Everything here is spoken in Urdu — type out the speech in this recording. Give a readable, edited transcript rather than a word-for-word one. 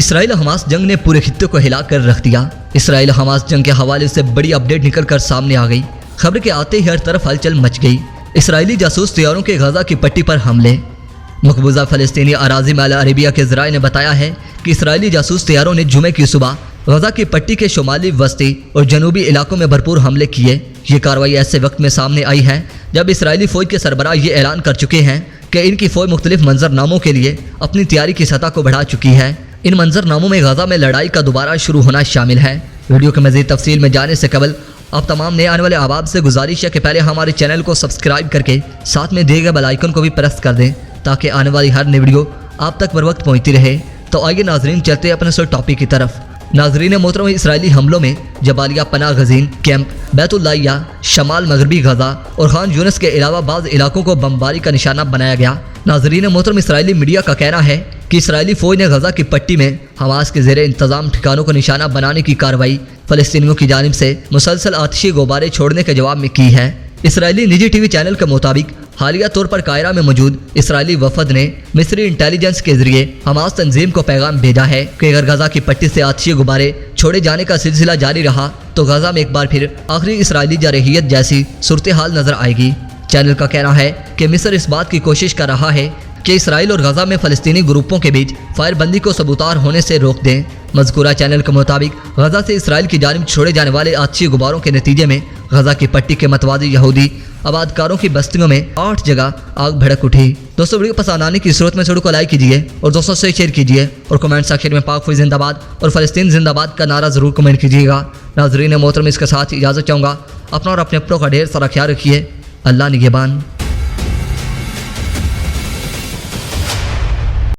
اسرائیل حماس جنگ نے پورے خطے کو ہلا کر رکھ دیا۔ اسرائیل حماس جنگ کے حوالے سے بڑی اپڈیٹ نکل کر سامنے آ گئی۔ خبر کے آتے ہی ہر طرف ہلچل مچ گئی۔ اسرائیلی جاسوس طیاروں کے غزہ کی پٹی پر حملے۔ مقبوضہ فلسطینی اراضی میں العربیہ کے ذرائع نے بتایا ہے کہ اسرائیلی جاسوس طیاروں نے جمعے کی صبح غزہ کی پٹی کے شمالی، وسطی اور جنوبی علاقوں میں بھرپور حملے کیے۔ یہ کارروائی ایسے وقت میں سامنے آئی ہے جب اسرائیلی فوج کے سربراہ یہ اعلان کر چکے ہیں کہ ان کی فوج مختلف منظرناموں کے لیے اپنی تیاری کی سطح کو بڑھا چکی ہے۔ ان منظرناموں میں غزہ میں لڑائی کا دوبارہ شروع ہونا شامل ہے۔ ویڈیو کے مزید تفصیل میں جانے سے قبل آپ تمام نئے آنے والے احباب سے گزارش ہے کہ پہلے ہمارے چینل کو سبسکرائب کر کے ساتھ میں دیے گئے بیل آئیکن کو بھی پریس کر دیں تاکہ آنے والی ہر نئی ویڈیو آپ تک بر وقت پہنچتی رہے۔ تو آئیے ناظرین، چلتے ہیں اپنے ٹاپک کی طرف۔ ناظرین محترم، اسرائیلی حملوں میں جبالیہ پناہ گزین کیمپ، بیت اللہیہ، شمال مغربی غزہ اور خان یونس کے علاوہ بعض علاقوں کو بمباری کا نشانہ بنایا گیا۔ ناظرین محترم، اسرائیلی میڈیا کا کہنا ہے کہ اسرائیلی فوج نے غزہ کی پٹی میں حماس کے زیر انتظام ٹھکانوں کو نشانہ بنانے کی کارروائی فلسطینیوں کی جانب سے مسلسل آتشی غبارے چھوڑنے کے جواب میں کی ہے۔ اسرائیلی نجی ٹی وی چینل کے مطابق حالیہ طور پر قاہرہ میں موجود اسرائیلی وفد نے مصری انٹیلیجنس کے ذریعے حماس تنظیم کو پیغام بھیجا ہے کہ اگر غزہ کی پٹی سے آتشی غبارے چھوڑے جانے کا سلسلہ جاری رہا تو غزہ میں ایک بار پھر آخری اسرائیلی جارحیت جیسی صورتحال نظر آئے گی۔ چینل کا کہنا ہے کہ مصر اس بات کی کوشش کر رہا ہے کہ اسرائیل اور غزہ میں فلسطینی گروپوں کے بیچ فائر بندی کو ثبوتار ہونے سے روک دیں۔ مذکورہ چینل کے مطابق غزہ سے اسرائیل کی جانب چھوڑے جانے والے آتشی غباروں کے نتیجے میں غزہ کی پٹی کے متوازی یہودی آبادکاروں کی بستیوں میں 8 جگہ آگ بھڑک اٹھی۔ دوستو، ویڈیو پسند آنے کی صورت میں ویڈیو کو لائک کیجیے اور دوستوں سے شیئر کیجیے اور کمنٹ سیکشن میں پاک فوج زندہ باد اور فلسطین زندہ باد کا نعرہ ضرور کمنٹ کیجیے گا۔ ناظرین محترم، اس کے ساتھ اجازت چاہوں گا۔ اپنا اور اپنے اپنوں کا ڈھیر سارا خیال رکھیے۔ اللہ نگہبان۔